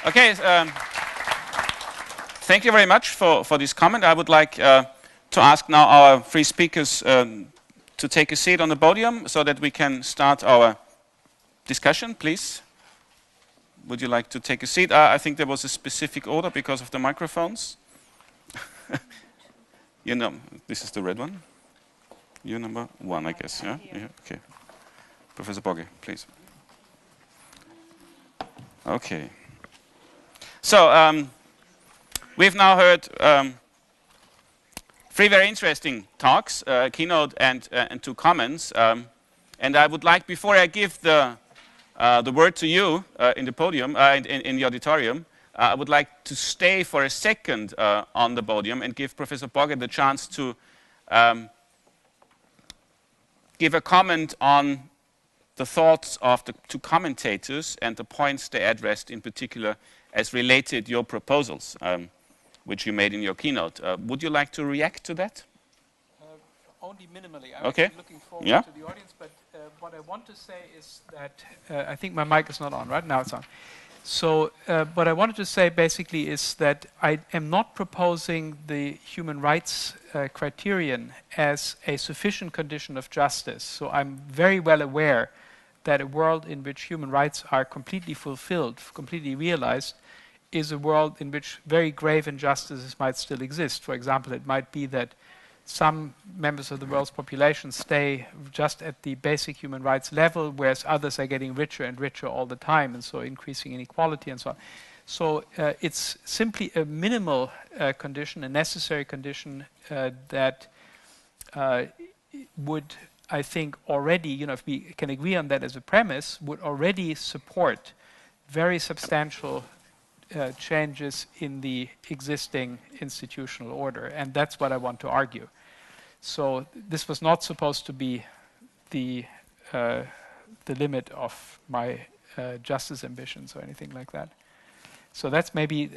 Okay, thank you very much for this comment. I would like to ask now our three speakers to take a seat on the podium so that we can start our discussion, please. Would you like to take a seat? I think there was a specific order because of the microphones. You know, this is the red one. You're number one, I guess. Yeah? Yeah. Okay. Professor Bogge, please. Okay. So we've now heard three very interesting talks, keynote and two comments. And I would like, before I give the word to you in the podium, in the auditorium, I would like to stay for a second on the podium and give Professor Bogge the chance to give a comment on the thoughts of the two commentators and the points they addressed in particular as related your proposals, which you made in your keynote. Would you like to react to that? Only minimally. I'm okay. Looking forward yeah. to the audience, but what I want to say is that I think my mic is not on, right? Now it's on. So what I wanted to say basically is that I am not proposing the human rights criterion as a sufficient condition of justice. So I'm very well aware that a world in which human rights are completely fulfilled, completely realized, is a world in which very grave injustices might still exist. For example, it might be that some members of the world's population stay just at the basic human rights level, whereas others are getting richer and richer all the time, and so increasing inequality and so on. So it's simply a minimal condition, a necessary condition that would, I think, already, you know, if we can agree on that as a premise, would already support very substantial changes in the existing institutional order, and that's what I want to argue. So this was not supposed to be the limit of my justice ambitions or anything like that. So that's maybe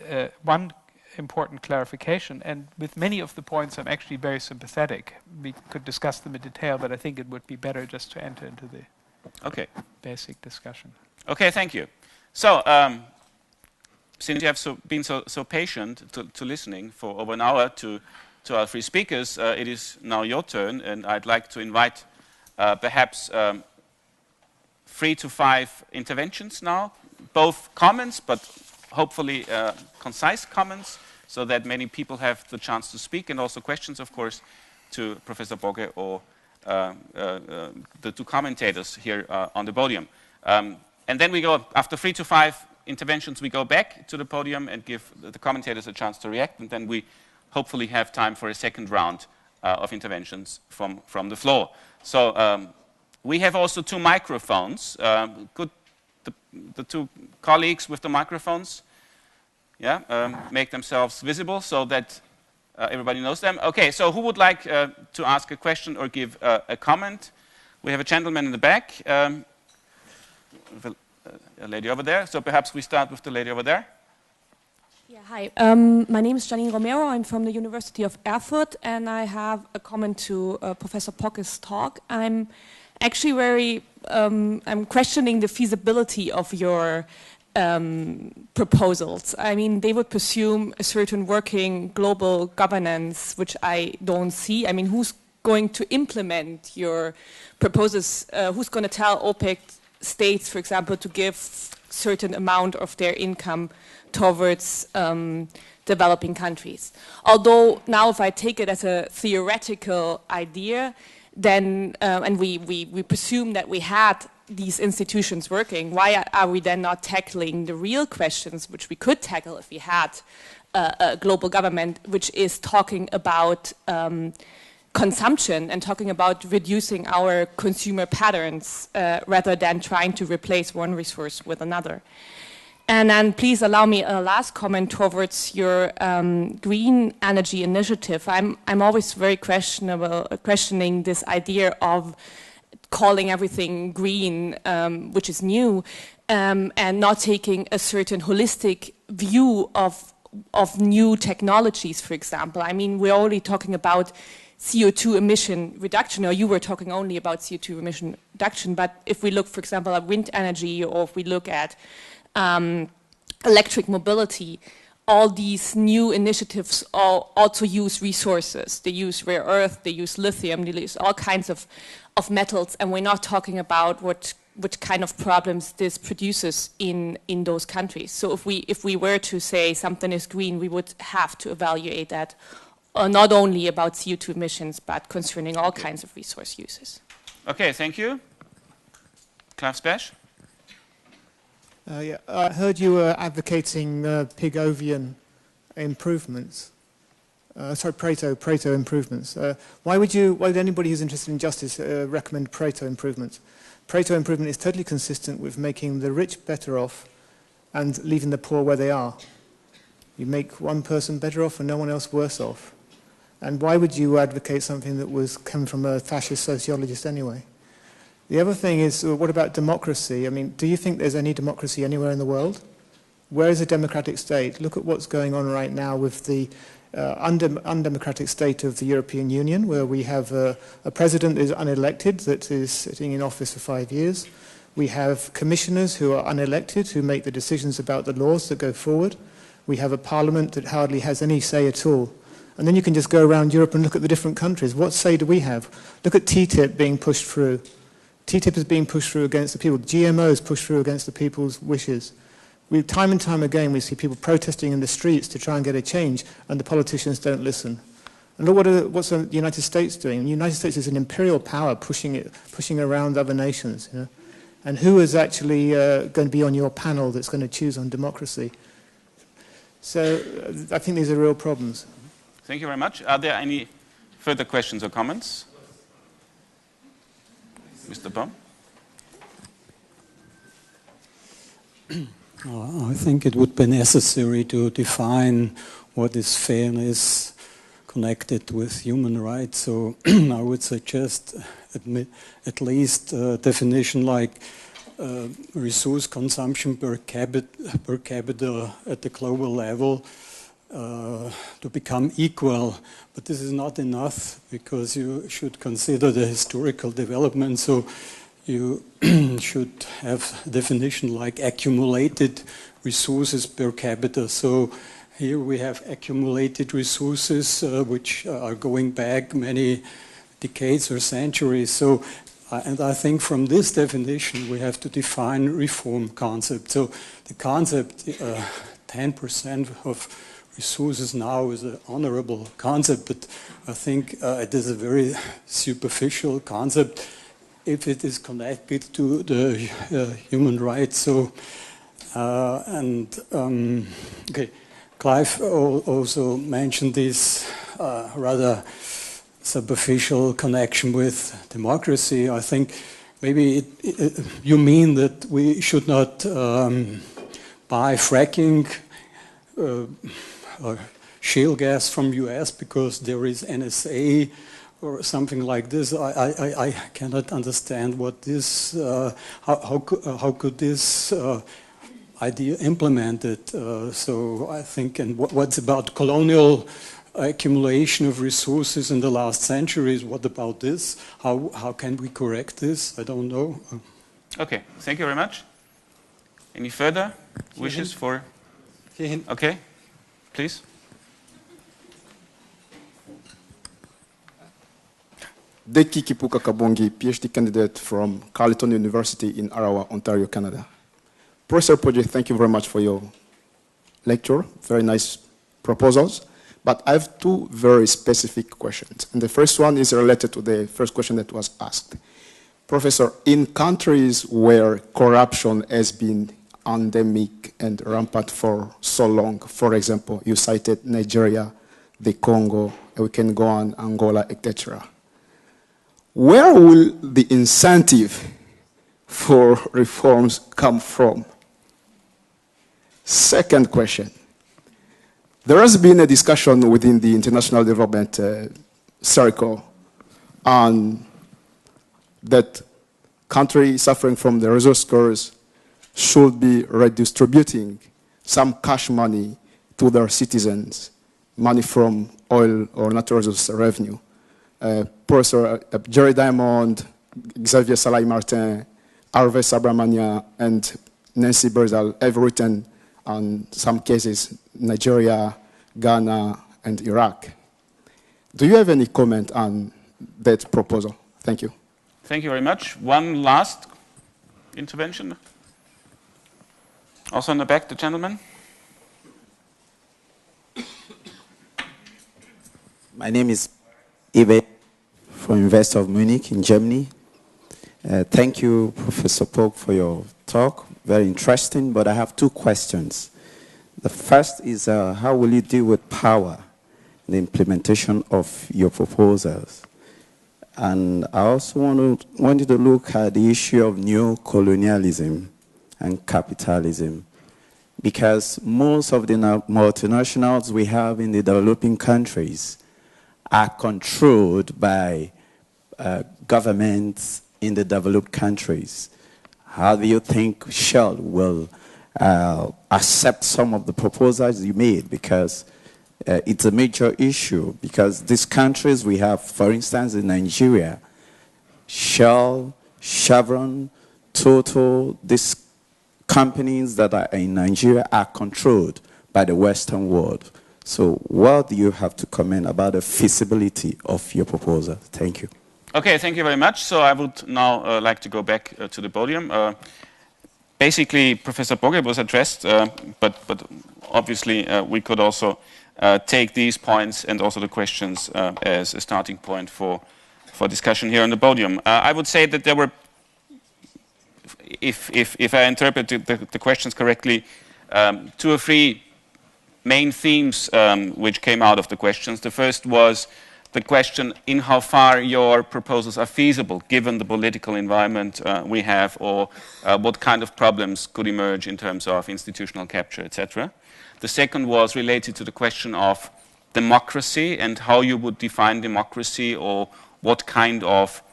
one important clarification, and with many of the points I'm actually very sympathetic. We could discuss them in detail, but I think it would be better just to enter into the basic discussion. Okay, thank you. So since you have been so patient to listening for over an hour to our three speakers, it is now your turn, and I'd like to invite perhaps 3 to 5 interventions now, both comments, but hopefully concise comments, so that many people have the chance to speak, and also questions, of course, to Professor Bogge or the two commentators here on the podium. And then we go, after 3 to 5 interventions, we go back to the podium and give the commentators a chance to react, and then we hopefully have time for a second round of interventions from the floor. So we have also 2 microphones. Could the 2 colleagues with the microphones make themselves visible so that everybody knows them? Okay, so who would like to ask a question or give a comment? We have a gentleman in the back. A lady over there, so perhaps we start with the lady over there. Yeah, hi. My name is Janine Romero. I'm from the University of Erfurt, and I have a comment to Professor Bogge's talk. I'm actually very, I'm questioning the feasibility of your proposals. I mean, they would presume a certain working global governance, which I don't see. I mean, who's going to implement your proposals? Who's going to tell OPEC states, for example, to give certain amount of their income towards developing countries? Although now, if I take it as a theoretical idea, then and we presume that we had these institutions working, why are we then not tackling the real questions which we could tackle if we had a global government, which is talking about consumption and talking about reducing our consumer patterns rather than trying to replace one resource with another. And then please allow me a last comment towards your green energy initiative. I'm always very questioning this idea of calling everything green, which is new, and not taking a certain holistic view of new technologies, for example. I mean, we're already talking about CO2 emission reduction, or you were talking only about CO2 emission reduction, but if we look, for example, at wind energy, or if we look at electric mobility, all these new initiatives all also use resources. They use rare earth, they use lithium, they use all kinds of metals, and we're not talking about what kind of problems this produces in those countries. So if we were to say something is green, we would have to evaluate that not only about CO2 emissions, but concerning all kinds of resource uses. Okay, thank you. Klaus Besch? Yeah, I heard you were advocating Pigovian improvements. Sorry, Pareto improvements. Why would anybody who's interested in justice recommend Pareto improvements? Pareto improvement is totally consistent with making the rich better off and leaving the poor where they are. You make one person better off and no one else worse off. And why would you advocate something that was come from a fascist sociologist anyway? The other thing is, what about democracy? I mean, do you think there's any democracy anywhere in the world? Where is a democratic state? Look at what's going on right now with the undemocratic state of the European Union, where we have a president that is unelected, that is sitting in office for 5 years. We have commissioners who are unelected, who make the decisions about the laws that go forward. We have a parliament that hardly has any say at all. And then you can just go around Europe and look at the different countries. What say do we have? Look at TTIP being pushed through. TTIP is being pushed through against the people. GMOs pushed through against the people's wishes. Time and time again, we see people protesting in the streets to try and get a change, and the politicians don't listen. And look what's the United States doing? The United States is an imperial power pushing around other nations. You know? And who is actually going to be on your panel that's going to choose on democracy? So I think these are real problems. Thank you very much. Are there any further questions or comments? Mr. Baum? I think it would be necessary to define what is fairness connected with human rights. So I would suggest at least a definition like resource consumption per capita at the global level to become equal. But this is not enough, because you should consider the historical development. So you should have a definition like accumulated resources per capita. So here we have accumulated resources which are going back many decades or centuries. So, and I think from this definition we have to define reform concept. So the concept 10% of resources now is an honorable concept, but I think it is a very superficial concept if it is connected to the human rights. So, okay, Clive also mentioned this rather superficial connection with democracy. I think maybe you mean that we should not buy fracking or shale gas from US because there is NSA or something like this. I cannot understand what this, how could this idea implemented? So I think, and what's about colonial accumulation of resources in the last centuries? What about this? How can we correct this? I don't know. Okay, thank you very much. Any further wishes for? Okay, please. Deki Kipuka Kabongi, PhD candidate from Carleton University in Ottawa, Ontario, Canada. Professor Poje, thank you very much for your lecture. Very nice proposals. But I have two very specific questions. And the first one is related to the first question that was asked. Professor, in countries where corruption has been endemic and rampant for so long, for example, you cited Nigeria, the Congo, and we can go on, Angola, etc. Where will the incentive for reforms come from? Second question. There has been a discussion within the international development circle on that countries suffering from the resource curse should be redistributing some cash money to their citizens, money from oil or natural resource revenue. Professor Jerry Diamond, Xavier Salai Martin, Harvey Sabramania, and Nancy Berzal have written and some cases Nigeria, Ghana, and Iraq. Do you have any comment on that proposal? Thank you. Thank you very much. One last intervention. Also in the back, the gentleman. My name is Ibe from University of Munich in Germany. Thank you, Professor Polk, for your talk. Very interesting, but I have two questions. The first is how will you deal with power in the implementation of your proposals? And I also wanted to look at the issue of neo-colonialism and capitalism, because most of the multinationals we have in the developing countries are controlled by governments in the developed countries. How do you think Shell will accept some of the proposals you made? Because it's a major issue, because these countries we have, for instance, in Nigeria, Shell, Chevron, Total, these companies that are in Nigeria are controlled by the Western world. So what do you have to comment about the feasibility of your proposal? Thank you. Okay, thank you very much. So I would now like to go back to the podium. Basically, Professor Boge was addressed, but obviously we could also take these points and also the questions as a starting point for discussion here on the podium. I would say that there were, if I interpreted the questions correctly, 2 or 3 main themes which came out of the questions. The first was the question in how far your proposals are feasible given the political environment we have, or what kind of problems could emerge in terms of institutional capture, etc. The second was related to the question of democracy and how you would define democracy, or what kind of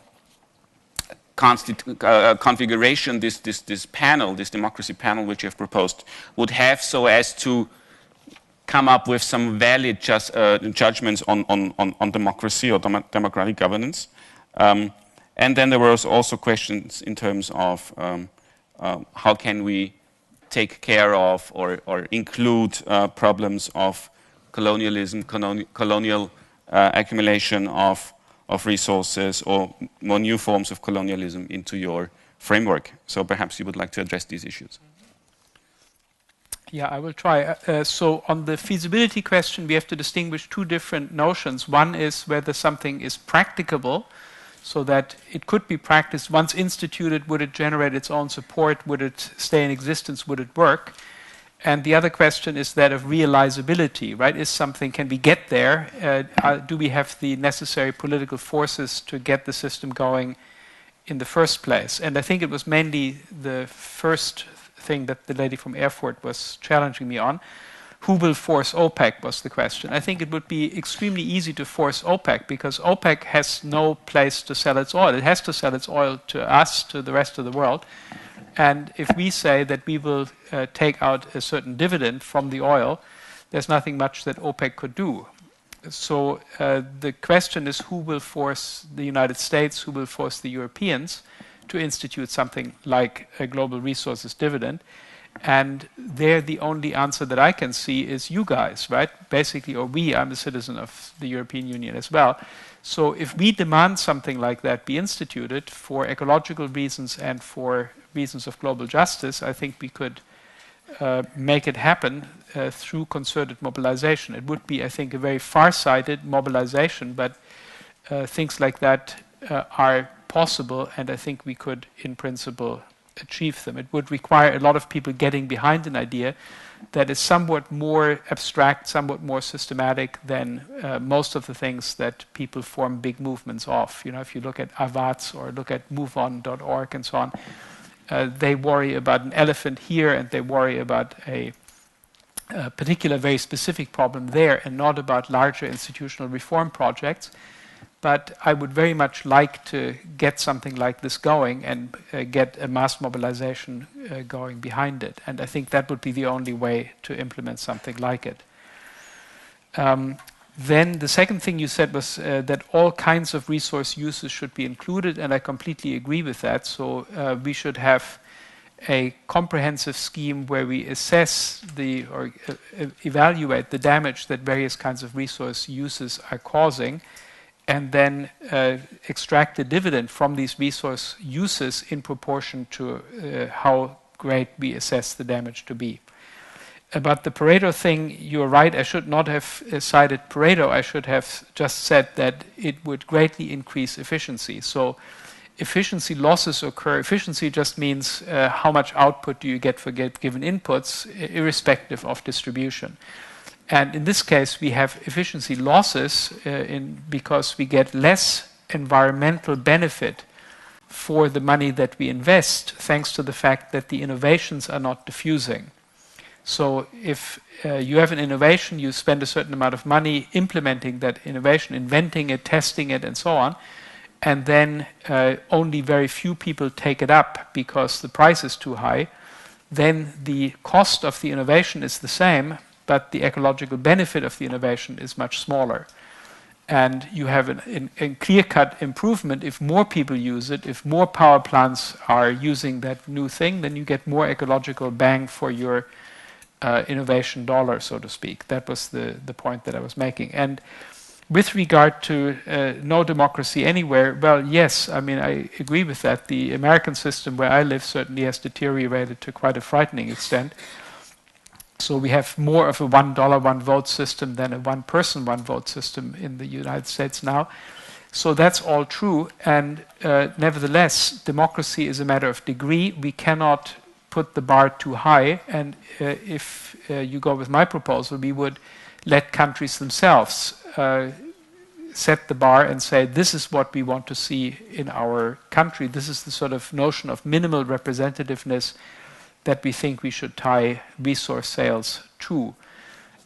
configuration this panel, this democracy panel which you have proposed, would have, so as to come up with some valid judgments on democracy or democratic governance. And then there were also questions in terms of how can we take care of or include problems of colonialism, colonial accumulation of resources, or more new forms of colonialism into your framework. So perhaps you would like to address these issues. Yeah, I will try. So on the feasibility question, we have to distinguish 2 different notions. One is whether something is practicable, so that it could be practiced. Once instituted, would it generate its own support? Would it stay in existence? Would it work? And the other question is that of realizability, right? Is something, can we get there? Do we have the necessary political forces to get the system going in the first place? And I think it was mainly the first thing that the lady from Erfurt was challenging me on. Who will force OPEC was the question. I think it would be extremely easy to force OPEC, because OPEC has no place to sell its oil. It has to sell its oil to us, to the rest of the world. And if we say that we will take out a certain dividend from the oil, there's nothing much that OPEC could do. So the question is, who will force the United States, who will force the Europeans to institute something like a global resources dividend? And there the only answer that I can see is you guys, right? Basically, or we, I'm a citizen of the European Union as well. So if we demand something like that be instituted for ecological reasons and for reasons of global justice, I think we could make it happen through concerted mobilization. It would be, I think, a very far-sighted mobilization, but things like that are possible, and I think we could, in principle, achieve them. It would require a lot of people getting behind an idea that is somewhat more abstract, somewhat more systematic than most of the things that people form big movements of. You know, if you look at Avaz or look at MoveOn.org and so on, they worry about an elephant here and they worry about a particular very specific problem there, and not about larger institutional reform projects. But I would very much like to get something like this going and get a mass mobilization going behind it. And I think that would be the only way to implement something like it. Then the second thing you said was that all kinds of resource uses should be included, and I completely agree with that. So we should have a comprehensive scheme where we assess or evaluate the damage that various kinds of resource uses are causing, and then extract a dividend from these resource uses in proportion to how great we assess the damage to be. About the Pareto thing, you're right, I should not have cited Pareto. I should have just said that it would greatly increase efficiency. So efficiency losses occur. Efficiency just means how much output do you get for given inputs, irrespective of distribution. And in this case, we have efficiency losses because we get less environmental benefit for the money that we invest, thanks to the fact that the innovations are not diffusing. So if you have an innovation, you spend a certain amount of money implementing that innovation, inventing it, testing it, and so on, and then only very few people take it up because the price is too high, then the cost of the innovation is the same, but the ecological benefit of the innovation is much smaller. And you have a clear-cut improvement if more people use it. If more power plants are using that new thing, then you get more ecological bang for your innovation dollar, so to speak. That was the point that I was making. And with regard to no democracy anywhere, well, yes, I mean, I agree with that. The American system where I live certainly has deteriorated to quite a frightening extent. So we have more of a $1, one vote system than a one person, one vote system in the United States now. So that's all true. And nevertheless, democracy is a matter of degree. We cannot put the bar too high. And if you go with my proposal, we would let countries themselves set the bar and say, this is what we want to see in our country. This is the sort of notion of minimal representativeness that we think we should tie resource sales to.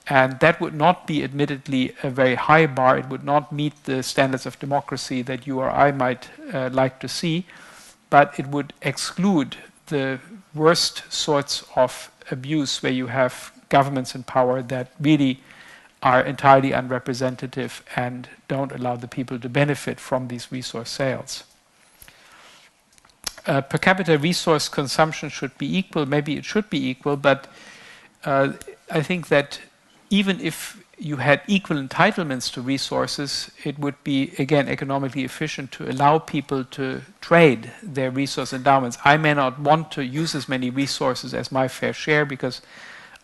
And that would not be admittedly a very high bar. It would not meet the standards of democracy that you or I might like to see, but it would exclude the worst sorts of abuse where you have governments in power that really are entirely unrepresentative and don't allow the people to benefit from these resource sales. Per capita resource consumption should be equal. Maybe it should be equal, but I think that even if you had equal entitlements to resources, it would be, again, economically efficient to allow people to trade their resource endowments. I may not want to use as many resources as my fair share because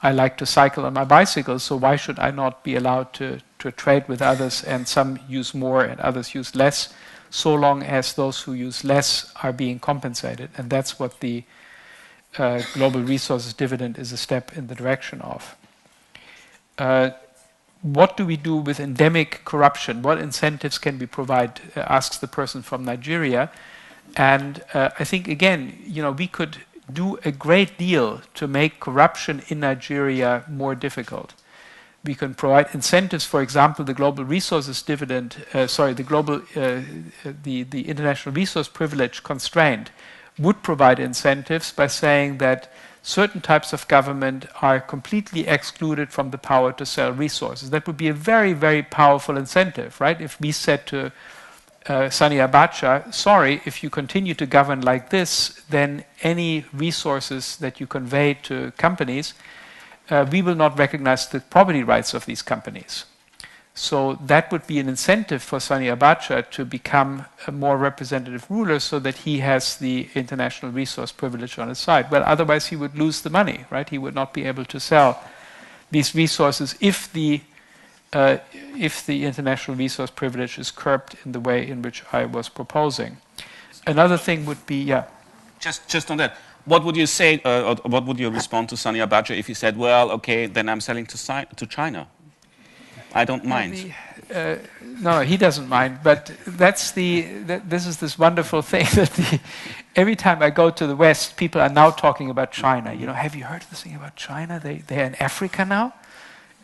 I like to cycle on my bicycle, so why should I not be allowed to trade with others, and some use more and others use less, so long as those who use less are being compensated. And that's what the global resources dividend is a step in the direction of. What do we do with endemic corruption? What incentives can we provide, asks the person from Nigeria. And I think, again, we could do a great deal to make corruption in Nigeria more difficult. We can provide incentives, for example, the global resources dividend, the international resource privilege constraint would provide incentives by saying that certain types of government are completely excluded from the power to sell resources. That would be a very, very powerful incentive, right? If we said to Sani Abacha, sorry, if you continue to govern like this, then any resources that you convey to companies, we will not recognize the property rights of these companies. So that would be an incentive for Sani Abacha to become a more representative ruler so that he has the international resource privilege on his side. Well, otherwise he would lose the money, right? He would not be able to sell these resources if the international resource privilege is curbed in the way in which I was proposing. Another thing would be, yeah. Just on that. What would you say, or what would you respond to Sani Abacha if he said, well, okay, then I'm selling to China? I don't mind. No, he doesn't mind. But this is this wonderful thing that every time I go to the West, people are now talking about China. Have you heard this thing about China? They're in Africa now,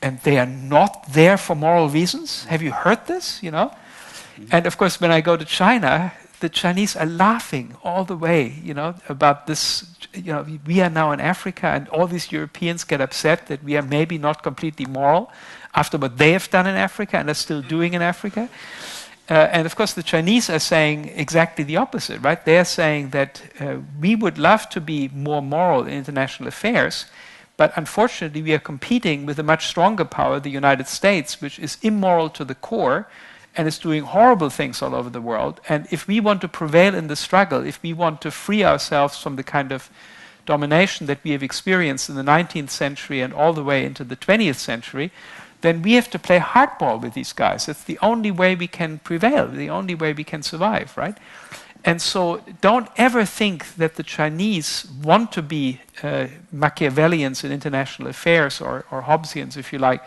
and they are not there for moral reasons. Have you heard this? And of course, when I go to China, the Chinese are laughing all the way, about this. We are now in Africa, and all these Europeans get upset that we are maybe not completely moral after what they have done in Africa and are still doing in Africa. And of course, the Chinese are saying exactly the opposite, right? They're saying that we would love to be more moral in international affairs, but unfortunately, we are competing with a much stronger power, the United States, which is immoral to the core and is doing horrible things all over the world. And if we want to prevail in the struggle, if we want to free ourselves from the kind of domination that we have experienced in the 19th century and all the way into the 20th century, then we have to play hardball with these guys. It's the only way we can prevail, the only way we can survive, right? And so don't ever think that the Chinese want to be Machiavellians in international affairs or Hobbesians, if you like.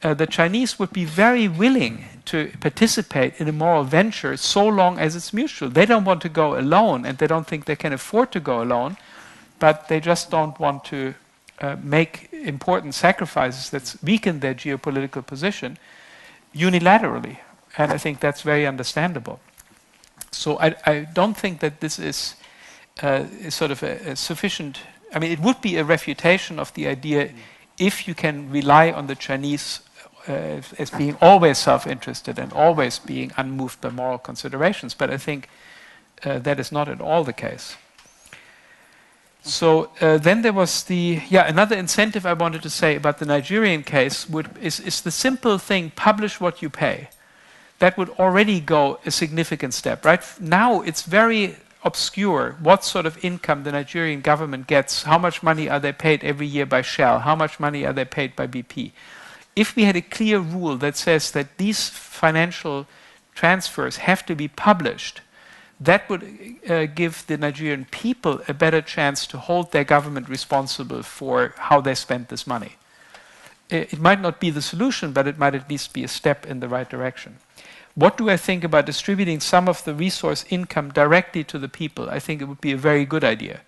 The Chinese would be very willing to participate in a moral venture so long as it's mutual. They don't want to go alone, and they don't think they can afford to go alone, but they just don't want to make important sacrifices that weaken their geopolitical position unilaterally. And I think that's very understandable. So I don't think that this is sort of a sufficient... I mean, it would be a refutation of the idea if you can rely on the Chinese as being always self-interested and always being unmoved by moral considerations. But I think that is not at all the case. So then there was another incentive I wanted to say about the Nigerian case is the simple thing, publish what you pay. That would already go a significant step, right? Now it's very obscure what sort of income the Nigerian government gets, how much money are they paid every year by Shell, how much money are they paid by BP. If we had a clear rule that says that these financial transfers have to be published, that would give the Nigerian people a better chance to hold their government responsible for how they spend this money. It might not be the solution, but it might at least be a step in the right direction. What do I think about distributing some of the resource income directly to the people? I think it would be a very good idea.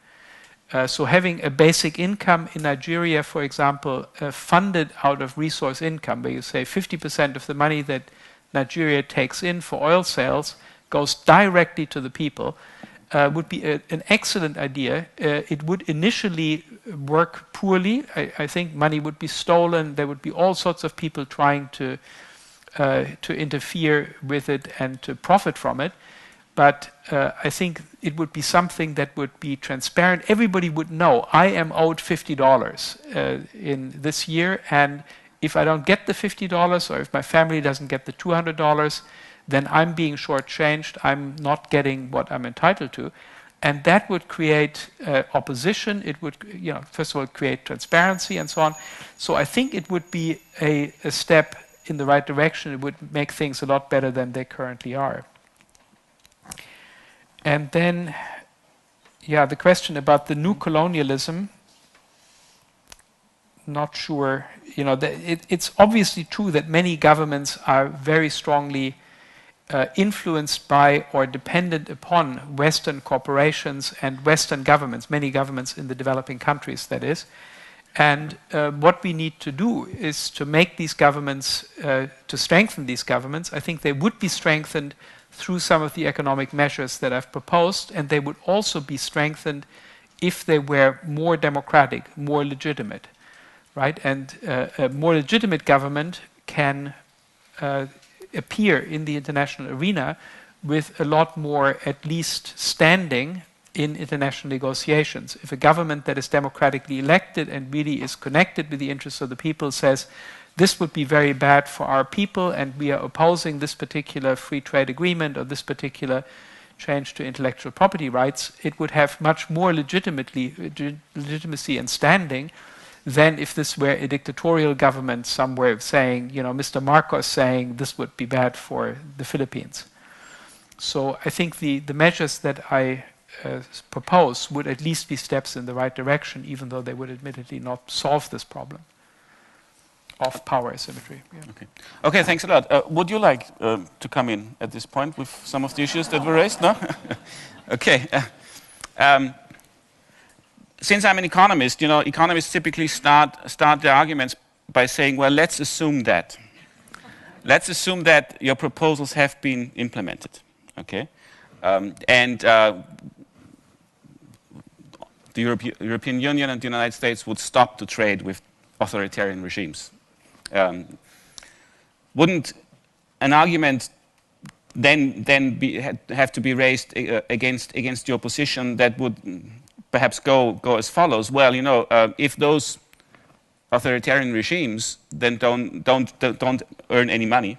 So having a basic income in Nigeria, for example, funded out of resource income, where you say 50% of the money that Nigeria takes in for oil sales goes directly to the people, would be an excellent idea. It would initially work poorly. I think money would be stolen. There would be all sorts of people trying to interfere with it and to profit from it. But I think it would be something that would be transparent. Everybody would know, I am owed $50 in this year, and if I don't get the $50, or if my family doesn't get the $200, then I'm being shortchanged, I'm not getting what I'm entitled to. And that would create opposition, it would, first of all, create transparency and so on. So I think it would be a step in the right direction. It would make things a lot better than they currently are. And then, the question about the new colonialism, not sure, it's obviously true that many governments are very strongly influenced by or dependent upon Western corporations and Western governments, many governments in the developing countries, that is. And what we need to do is to make these governments, to strengthen these governments. I think they would be strengthened through some of the economic measures that I've proposed, and they would also be strengthened if they were more democratic, more legitimate, right? And a more legitimate government can appear in the international arena with a lot more, at least, standing in international negotiations. If a government that is democratically elected and really is connected with the interests of the people says, this would be very bad for our people and we are opposing this particular free trade agreement or this particular change to intellectual property rights, it would have much more legitimacy and standing than if this were a dictatorial government somewhere saying, Mr. Marcos saying this would be bad for the Philippines. So I think the measures that I propose would at least be steps in the right direction, even though they would admittedly not solve this problem of power asymmetry. Yeah. Okay, thanks a lot. Would you like to come in at this point with some of the issues that were raised? No? Okay. Since I'm an economist, economists typically start their arguments by saying, well, let's assume that. Let's assume that your proposals have been implemented. Okay? And the European Union and the United States would stop to trade with authoritarian regimes. Wouldn't an argument have to be raised against your position that would perhaps go as follows. Well, you know, if those authoritarian regimes then don't earn any money,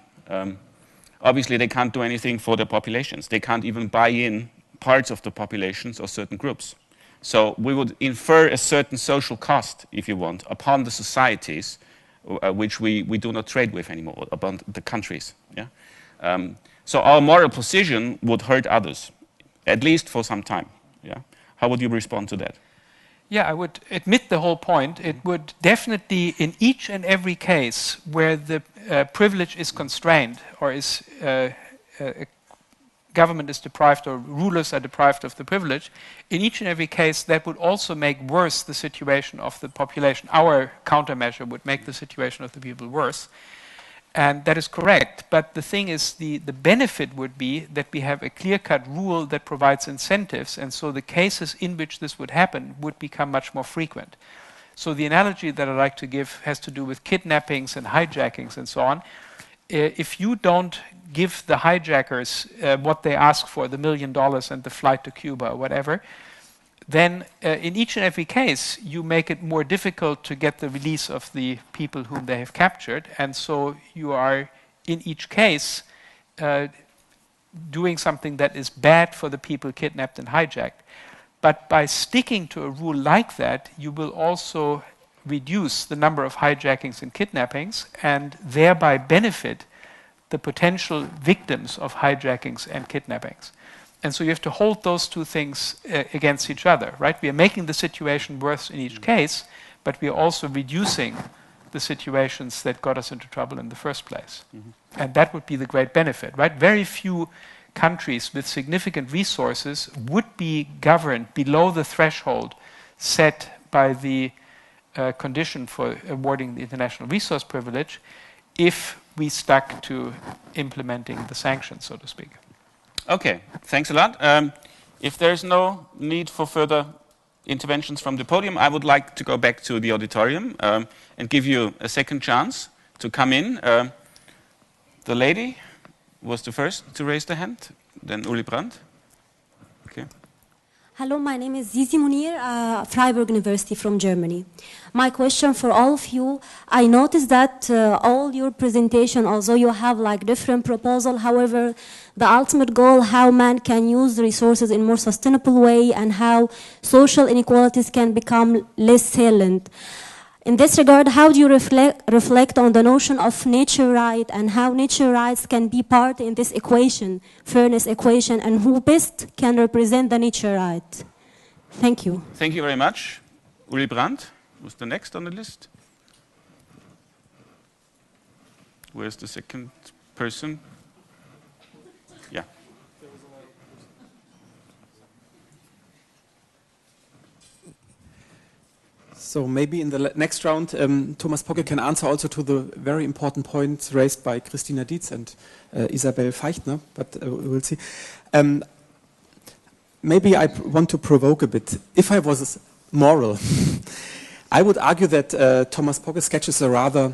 obviously they can't do anything for their populations. They can't even buy in parts of the populations or certain groups. So we would infer a certain social cost, if you want, upon the societies which we do not trade with anymore, upon the countries. Yeah? So our moral position would hurt others, at least for some time. Yeah? How would you respond to that? Yeah, I would admit the whole point. It would definitely, in each and every case where the privilege is constrained or is government is deprived or rulers are deprived of the privilege, in each and every case that would also make worse the situation of the population. Our countermeasure would make the situation of the people worse. And that is correct. But the thing is, the benefit would be that we have a clear-cut rule that provides incentives, and so the cases in which this would happen would become much more frequent. So the analogy that I like to give has to do with kidnappings and hijackings and so on. If you don't give the hijackers what they ask for, the $1 million and the flight to Cuba or whatever, then in each and every case, you make it more difficult to get the release of the people whom they have captured. And so you are, in each case, doing something that is bad for the people kidnapped and hijacked. But by sticking to a rule like that, you will also reduce the number of hijackings and kidnappings and thereby benefit the potential victims of hijackings and kidnappings. And so you have to hold those two things against each other, right? We are making the situation worse in each case, but we are also reducing the situations that got us into trouble in the first place. Mm-hmm. And that would be the great benefit, right? Very few countries with significant resources would be governed below the threshold set by the condition for awarding the international resource privilege if we stuck to implementing the sanctions, so to speak. Okay, thanks a lot. If there's no need for further interventions from the podium, I would like to go back to the auditorium and give you a second chance to come in. The lady was the first to raise the hand, then Uli Brandt. Okay. Hello, my name is Zizi Munir, Freiburg University from Germany. My question for all of you, I noticed that all your presentation, although you have like different proposals, however, the ultimate goal, how man can use the resources in more sustainable way and how social inequalities can become less salient. In this regard, how do you reflect on the notion of nature right and how nature rights can be part in this equation, fairness equation, and who best can represent the nature right? Thank you. Thank you very much. Uli Brandt was the next on the list. Where's the second person? Yeah. So maybe in the next round, Thomas Pocke can answer also to the very important points raised by Christina Dietz and Isabel Feichtner, but we'll see. Maybe I want to provoke a bit. If I was moral, I would argue that Thomas Pocke sketches a rather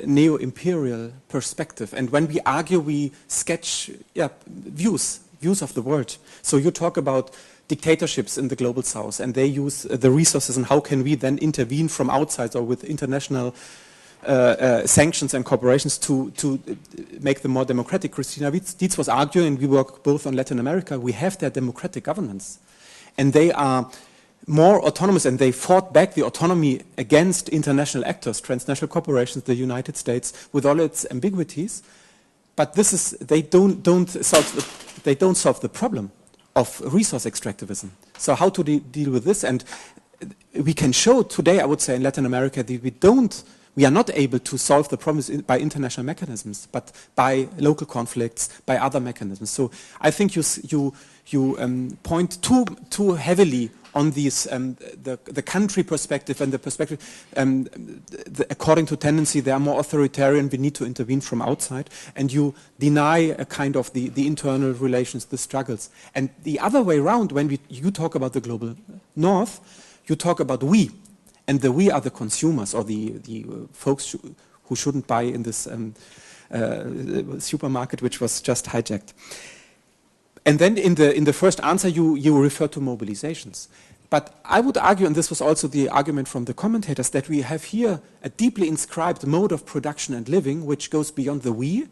neo-imperial perspective. And when we argue, we sketch views of the world. So you talk about dictatorships in the global south, and they use the resources, and how can we then intervene from outside or with international sanctions and corporations to make them more democratic. Christina Dietz was arguing, we work both on Latin America, we have their democratic governance, and they are more autonomous, and they fought back the autonomy against international actors, transnational corporations, the United States, with all its ambiguities. But this is, they don't solve the problem of resource extractivism. So how to deal with this? And we can show today, I would say, in Latin America, that we are not able to solve the problems by international mechanisms, but by local conflicts, by other mechanisms. So I think you point too heavily on these the country perspective and the perspective. According to tendency, they are more authoritarian. We need to intervene from outside, and you deny a kind of the internal relations, the struggles. And the other way around, when you talk about the global north, you talk about we. And the we are the consumers, or the folks who shouldn't buy in this supermarket which was just hijacked. And then in the first answer, you refer to mobilizations. But I would argue, and this was also the argument from the commentators, that we have here a deeply inscribed mode of production and living which goes beyond the we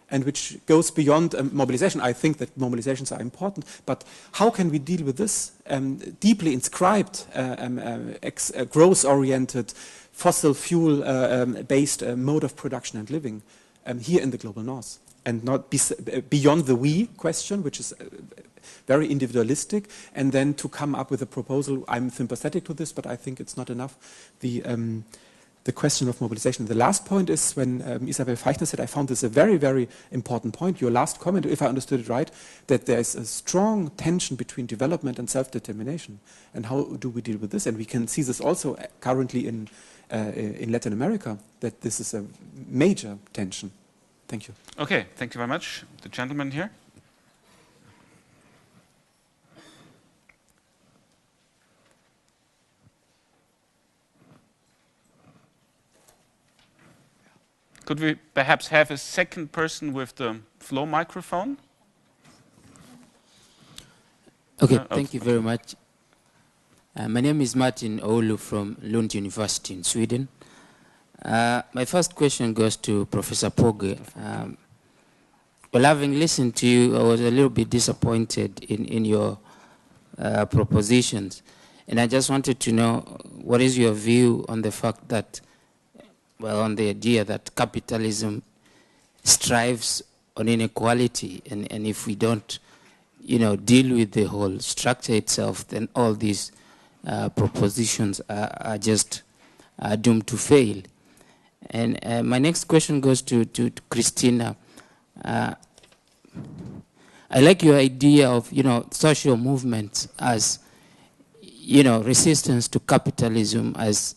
and which goes beyond mobilization. I think that mobilizations are important, but how can we deal with this deeply inscribed, growth-oriented, fossil fuel-based mode of production and living here in the global north? And not beyond the we question, which is very individualistic, and then to come up with a proposal. I'm sympathetic to this, but I think it's not enough. The question of mobilization. The last point is when Isabel Feichner said, I found this a very, very important point, your last comment, if I understood it right, that there is a strong tension between development and self-determination. And how do we deal with this? And we can see this also currently in Latin America, that this is a major tension. Thank you. Okay, thank you very much. The gentleman here. Could we perhaps have a second person with the flow microphone? Okay, thank you very much. My name is Martin Oulu from Lund University in Sweden. My first question goes to Professor Pogge. Well, having listened to you, I was a little bit disappointed in your propositions. And I just wanted to know, what is your view on the fact that, well, on the idea that capitalism strives on inequality, and if we don't, deal with the whole structure itself, then all these propositions are just doomed to fail. And my next question goes to Christina. I like your idea of, social movements as, resistance to capitalism as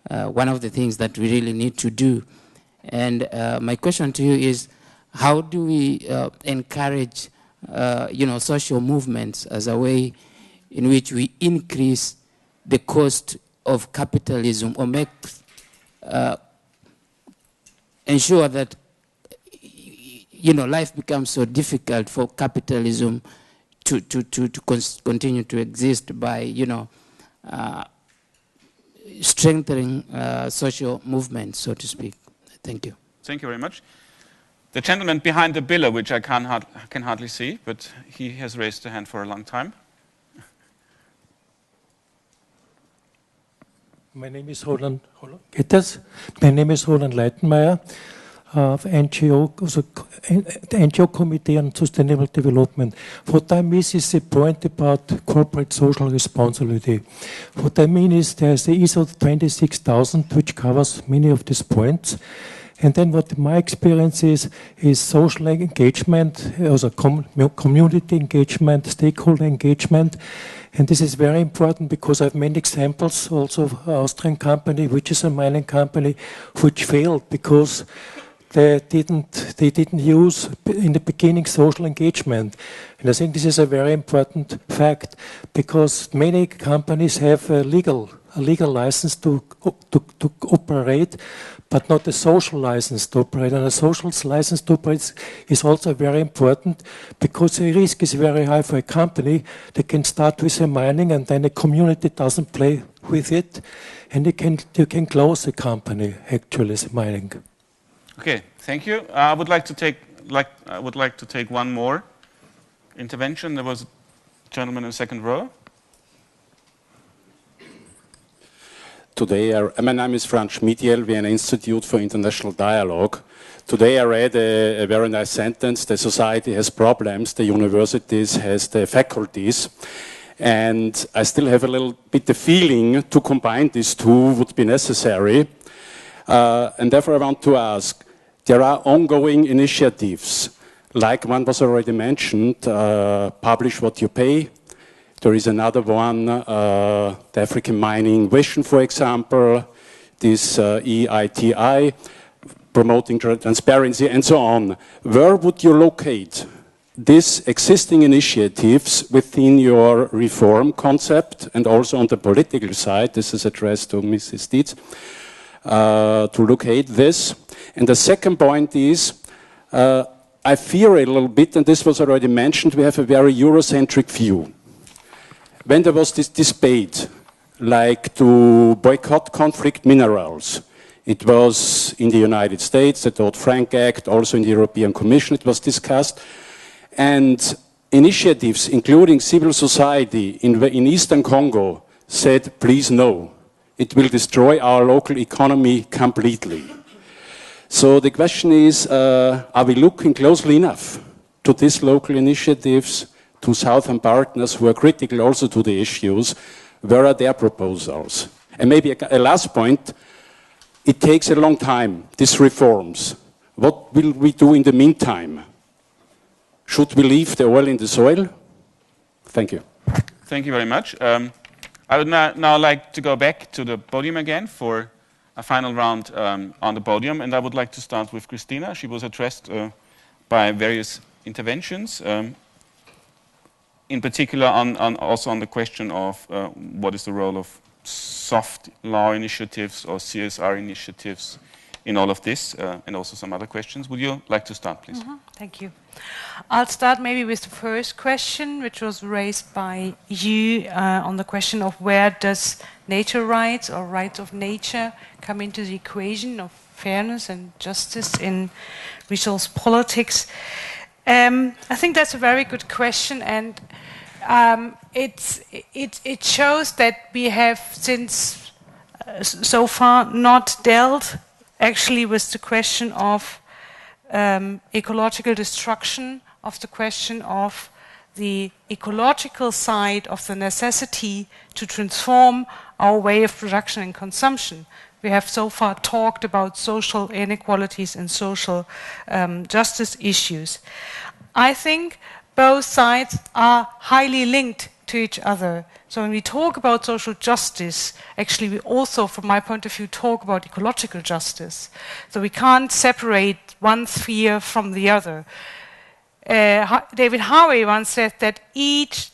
one of the things that we really need to do. And my question to you is, how do we encourage, social movements as a way in which we increase the cost of capitalism, or make ensure that life becomes so difficult for capitalism to continue to exist by strengthening social movements, so to speak. Thank you. Thank you very much. The gentleman behind the pillar, which I can hardly see, but he has raised a hand for a long time. My name is Roland. Geht das? My name is Roland Leitenmeier of NGO, also the NGO Committee on Sustainable Development. What I miss is the point about corporate social responsibility. What I mean is there's the ISO 26000, which covers many of these points. And then what my experience is social engagement, also community engagement, stakeholder engagement. And this is very important because I have many examples also of Austrian company, which is a mining company, which failed because they didn't use in the beginning social engagement. And I think this is a very important fact because many companies have a legal license to operate, but not a social license to operate. And a social license to operate is also very important because the risk is very high for a company. They can start with a mining and then the community doesn't play with it, and you can close the company actually as mining. Okay, thank you. I would like to take one more intervention. There was a gentleman in the second row. Today, my name is Franz Schmidiel, Vienna Institute for International Dialogue. Today I read a very nice sentence: the society has problems, the universities has the faculties. And I still have a little bit the feeling to combine these two would be necessary. And therefore I want to ask, there are ongoing initiatives, like one was already mentioned, Publish What You Pay. There is another one, the African Mining Vision, for example, this EITI, promoting transparency, and so on. Where would you locate these existing initiatives within your reform concept, and also on the political side? This is addressed to Mrs. Dietz, to locate this. And the second point is, I fear a little bit, and this was already mentioned, we have a very Eurocentric view. When there was this debate, like to boycott conflict minerals, it was in the United States, the Dodd-Frank Act, also in the European Commission, it was discussed. And initiatives, including civil society in Eastern Congo, said, please no, it will destroy our local economy completely. So the question is, are we looking closely enough to these local initiatives, to Southern partners who are critical also to the issues? Where are their proposals? And maybe a last point, it takes a long time, these reforms. What will we do in the meantime? Should we leave the oil in the soil? Thank you. Thank you very much. I would now like to go back to the podium again for a final round on the podium, and I would like to start with Christina. She was addressed by various interventions, in particular also on the question of what is the role of soft law initiatives or CSR initiatives in all of this, and also some other questions. Would you like to start, please? Thank you. I'll start maybe with the first question, which was raised by you on the question of where does nature rights or rights of nature come into the equation of fairness and justice in resource politics. I think that's a very good question, and it shows that we have since so far not dealt actually with the question of ecological destruction, of the question of the ecological side of the necessity to transform our way of production and consumption. We have so far talked about social inequalities and social justice issues. I think both sides are highly linked to each other. So when we talk about social justice, actually we also, from my point of view, talk about ecological justice. So we can't separate one sphere from the other. David Harvey once said that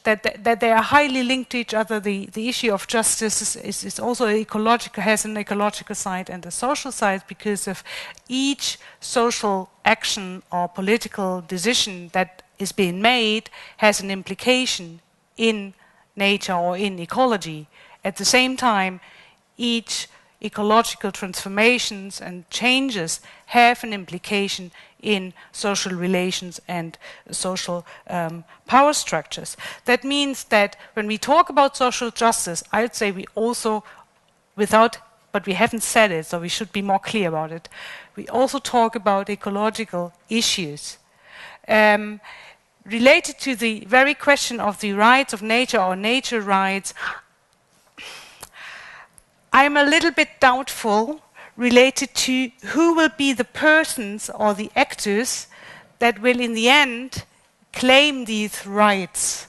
that they are highly linked to each other. The issue of justice is also ecological, has an ecological side and a social side, because of each social action or political decision that is being made has an implication in nature or in ecology. At the same time, each ecological transformations and changes have an implication in social relations and social power structures. That means that when we talk about social justice, I would say we also, but we haven't said it, so we should be more clear about it, we also talk about ecological issues. Related to the very question of the rights of nature or nature rights, I'm a little bit doubtful related to who will be the persons or the actors that will in the end claim these rights.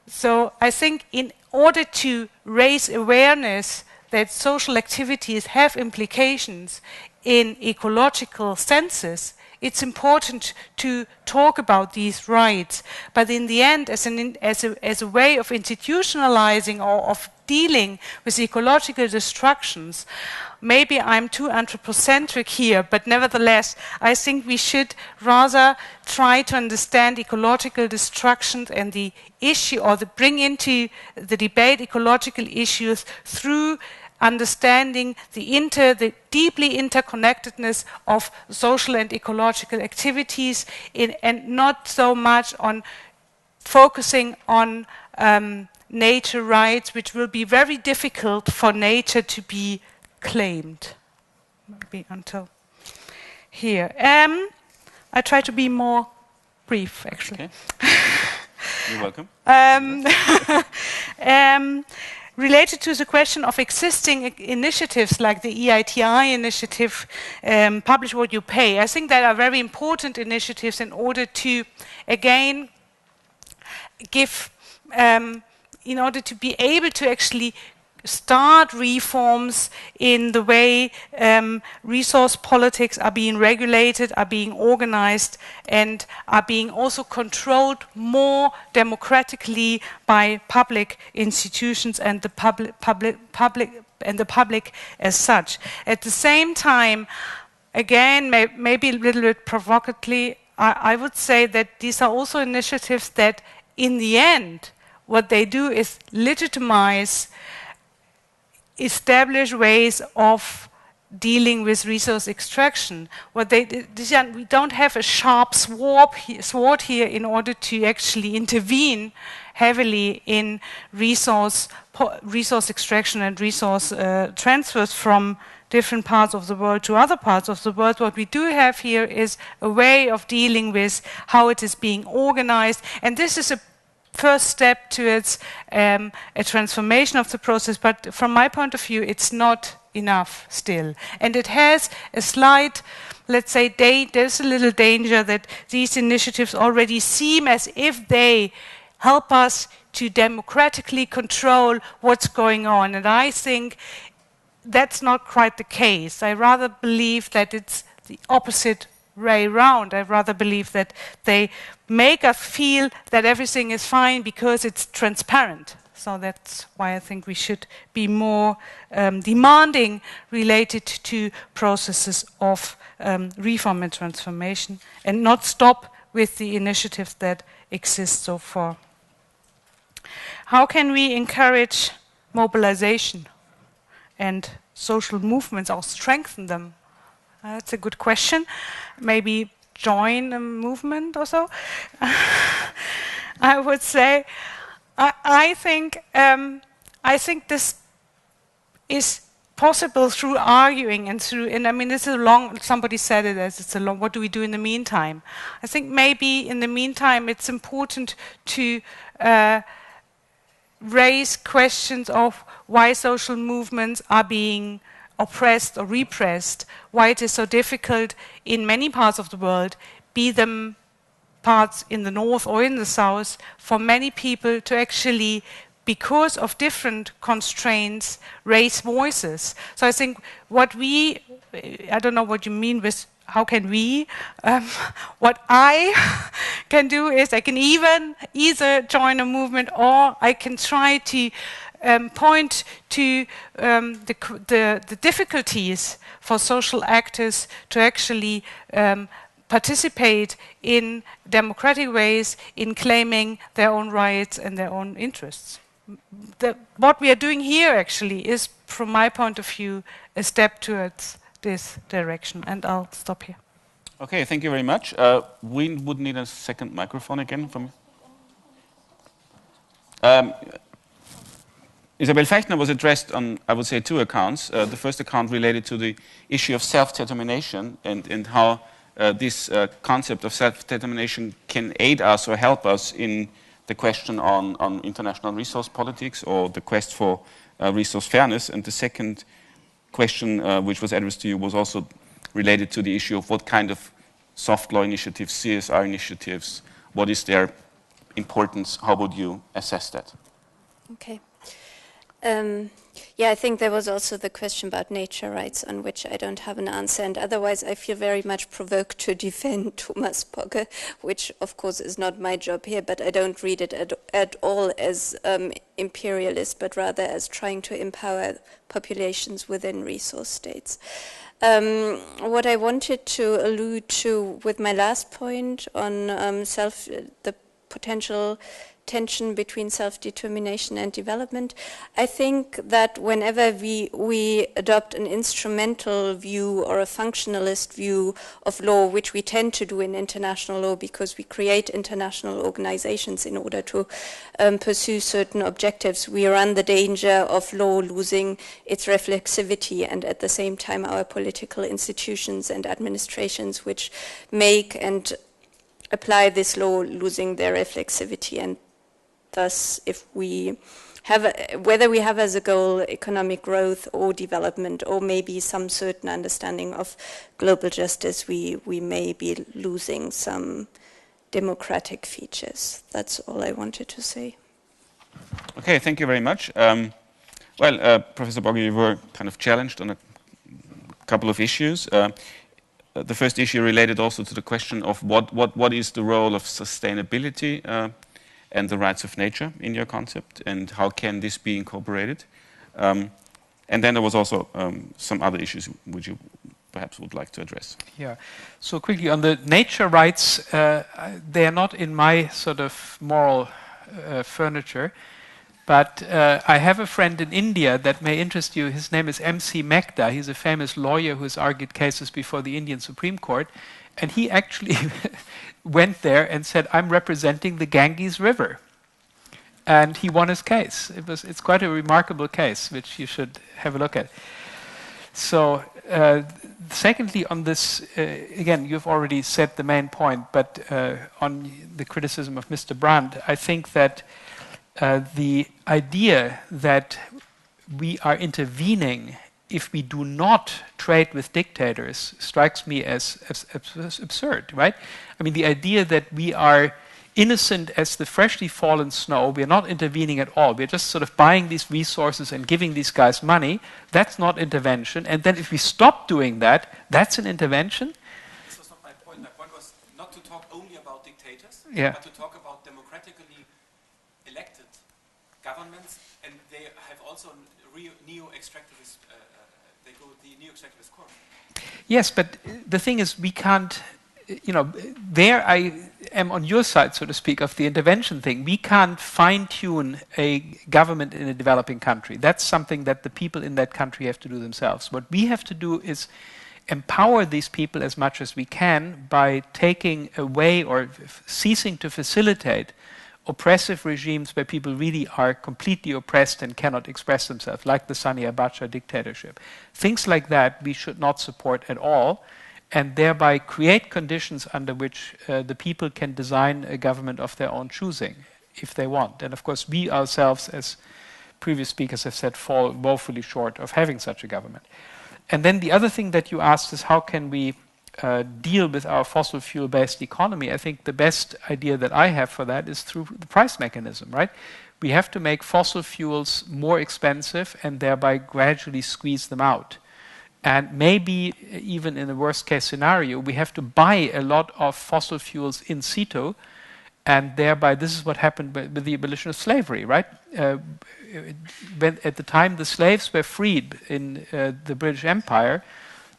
So I think in order to raise awareness that social activities have implications in ecological senses, it's important to talk about these rights. But in the end, as a way of institutionalizing or of dealing with ecological destructions, maybe I'm too anthropocentric here, but nevertheless, I think we should rather try to understand ecological destructions and the issue, or bring into the debate ecological issues through understanding the deeply interconnectedness of social and ecological activities, and not so much on focusing on nature rights, which will be very difficult for nature to be claimed. Maybe until here. I try to be more brief, actually. Okay. You're welcome. Related to the question of existing initiatives like the EITI initiative, Publish What You Pay, I think that are very important initiatives in order to, again, in order to be able to actually start reforms in the way resource politics are being regulated, are being organized, and are being also controlled more democratically by public institutions and the public as such. At the same time, again, maybe a little bit provocatively, I would say that these are also initiatives that, in the end, what they do is legitimize established ways of dealing with resource extraction. We don't have a sharp sword here in order to actually intervene heavily in resource extraction and resource transfers from different parts of the world to other parts of the world. What we do have here is a way of dealing with how it is being organized, and this is a first step towards a transformation of the process, but from my point of view, it's not enough still. And it has a slight, let's say, there's a little danger that these initiatives already seem as if they help us to democratically control what's going on. And I think that's not quite the case. I rather believe that it's the opposite way round. I rather believe that they make us feel that everything is fine because it's transparent. So that's why I think we should be more demanding related to processes of reform and transformation, and not stop with the initiatives that exist so far. How can we encourage mobilization and social movements or strengthen them? That's a good question. Maybe join a movement or so. I would say, I think this is possible through arguing and I mean, it's a long, somebody said it as it's a long, what do we do in the meantime? I think maybe in the meantime it's important to raise questions of why social movements are being oppressed or repressed, why it is so difficult in many parts of the world, be them parts in the north or in the south, for many people to actually, because of different constraints, raise voices. So I think what I don't know what you mean with how can we, what I can do is I can either join a movement or I can try to point to the difficulties for social actors to actually participate in democratic ways in claiming their own rights and their own interests. What we are doing here actually is, from my point of view, a step towards this direction. And I'll stop here. Okay, thank you very much. We would need a second microphone again from Isabel Fechner was addressed on, I would say, two accounts. The first account related to the issue of self-determination and how this concept of self-determination can aid us or help us in the question on international resource politics or the quest for resource fairness. And the second question, which was addressed to you, was also related to the issue of what kind of soft law initiatives, CSR initiatives, what is their importance, how would you assess that? Okay. Yeah, I think there was also the question about nature rights, on which I don't have an answer, and otherwise I feel very much provoked to defend Thomas Pogge, which of course is not my job here, but I don't read it at all as imperialist, but rather as trying to empower populations within resource states. What I wanted to allude to with my last point on the potential tension between self-determination and development, I think that whenever we adopt an instrumental view or a functionalist view of law, which we tend to do in international law because we create international organizations in order to pursue certain objectives, we run the danger of law losing its reflexivity, and at the same time our political institutions and administrations which make and apply this law losing their reflexivity. And thus, if we have, whether we have as a goal economic growth or development, or maybe some certain understanding of global justice, we may be losing some democratic features. That's all I wanted to say. Okay, thank you very much. Professor Pogge, you were kind of challenged on a couple of issues. The first issue related also to the question of what is the role of sustainability and the rights of nature in your concept, and how can this be incorporated? And then there was also some other issues which you perhaps would like to address. Yeah. So quickly on the nature rights, they are not in my sort of moral furniture. But I have a friend in India that may interest you. His name is M.C. Mehta. He's a famous lawyer who has argued cases before the Indian Supreme Court. And he actually went there and said, I'm representing the Ganges River. And he won his case. It's quite a remarkable case, which you should have a look at. So secondly, on this, again, you've already said the main point, but on the criticism of Mr. Brandt, I think that the idea that we are intervening if we do not trade with dictators strikes me as absurd, right? I mean, the idea that we are innocent as the freshly fallen snow, we're not intervening at all, we're just sort of buying these resources and giving these guys money, that's not intervention. And then if we stop doing that, that's an intervention. This was not my point. My point was not to talk only about dictators, yeah, but to talk about democratically elected governments, and they have also neo-extractivist, they go the neo-extractivist course. Yes, but the thing is, we can't, you know, there I am on your side, so to speak, of the intervention thing. We can't fine-tune a government in a developing country. That's something that the people in that country have to do themselves. What we have to do is empower these people as much as we can by taking away or ceasing to facilitate oppressive regimes where people really are completely oppressed and cannot express themselves, like the Sani Abacha dictatorship. Things like that we should not support at all, and thereby create conditions under which the people can design a government of their own choosing, if they want. And of course, we ourselves, as previous speakers have said, fall woefully short of having such a government. And then the other thing that you asked is, how can we deal with our fossil fuel-based economy? I think the best idea that I have for that is through the price mechanism, right? We have to make fossil fuels more expensive and thereby gradually squeeze them out. And maybe even in a worst-case scenario, we have to buy a lot of fossil fuels in situ, and thereby this is what happened with the abolition of slavery, right? When at the time the slaves were freed in the British Empire,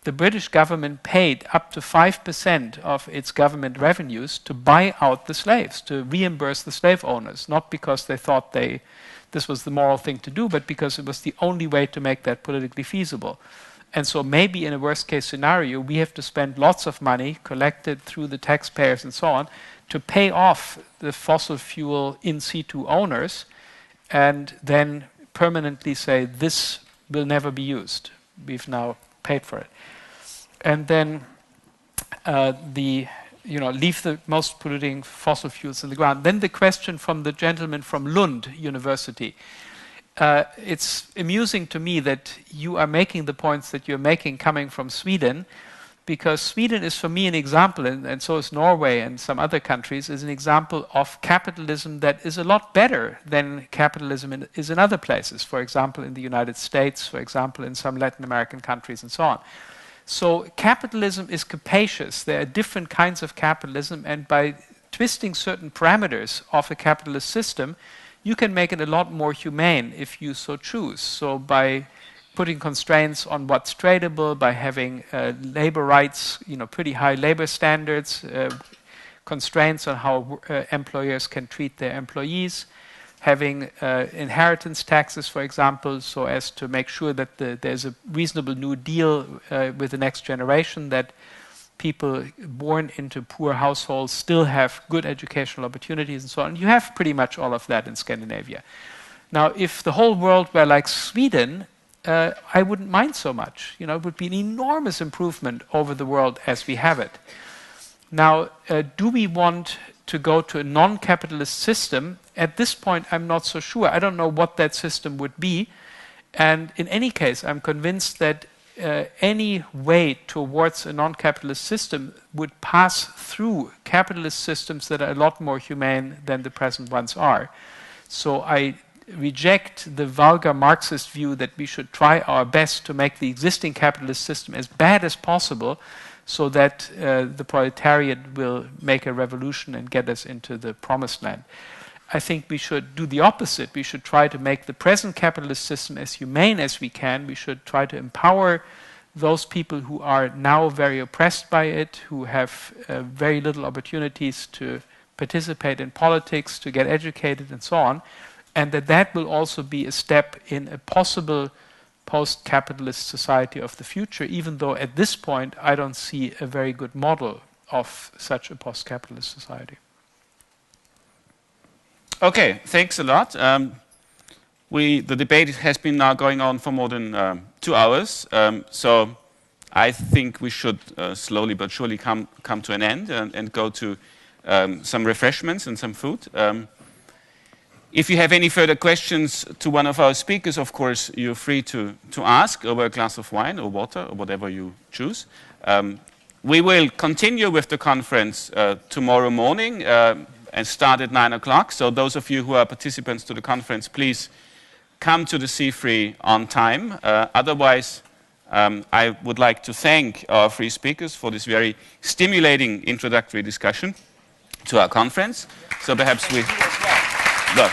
the British government paid up to 5% of its government revenues to buy out the slaves, to reimburse the slave owners, not because they thought this was the moral thing to do, but because it was the only way to make that politically feasible. And so maybe in a worst-case scenario, we have to spend lots of money collected through the taxpayers and so on to pay off the fossil fuel in situ owners and then permanently say, this will never be used. We've now paid for it. And then leave the most polluting fossil fuels in the ground. Then the question from the gentleman from Lund University. It's amusing to me that you are making the points that you're making coming from Sweden, because Sweden is for me an example, and so is Norway and some other countries, is an example of capitalism that is a lot better than capitalism is in other places. For example, in the United States, for example, in some Latin American countries and so on. So capitalism is capacious. There are different kinds of capitalism, and by twisting certain parameters of a capitalist system, you can make it a lot more humane if you so choose. So by putting constraints on what's tradable, by having labor rights, pretty high labor standards, constraints on how employers can treat their employees, having inheritance taxes, for example, so as to make sure that there's a reasonable New Deal with the next generation, that people born into poor households still have good educational opportunities and so on. You have pretty much all of that in Scandinavia. Now, if the whole world were like Sweden, I wouldn't mind so much. It would be an enormous improvement over the world as we have it. Now, do we want to go to a non-capitalist system? At this point, I'm not so sure. I don't know what that system would be. And in any case, I'm convinced that any way towards a non-capitalist system would pass through capitalist systems that are a lot more humane than the present ones are. So I reject the vulgar Marxist view that we should try our best to make the existing capitalist system as bad as possible so that the proletariat will make a revolution and get us into the promised land. I think we should do the opposite. We should try to make the present capitalist system as humane as we can. We should try to empower those people who are now very oppressed by it, who have very little opportunities to participate in politics, to get educated and so on, and that will also be a step in a possible post-capitalist society of the future, even though at this point I don't see a very good model of such a post-capitalist society. Okay, thanks a lot. The debate has been now going on for more than 2 hours, so I think we should slowly but surely come to an end and go to some refreshments and some food. If you have any further questions to one of our speakers, of course, you're free to ask over a glass of wine or water or whatever you choose. We will continue with the conference tomorrow morning and start at 9 o'clock. So those of you who are participants to the conference, please come to the CFRI on time. Otherwise, I would like to thank our three speakers for this very stimulating introductory discussion to our conference. So perhaps we... Look,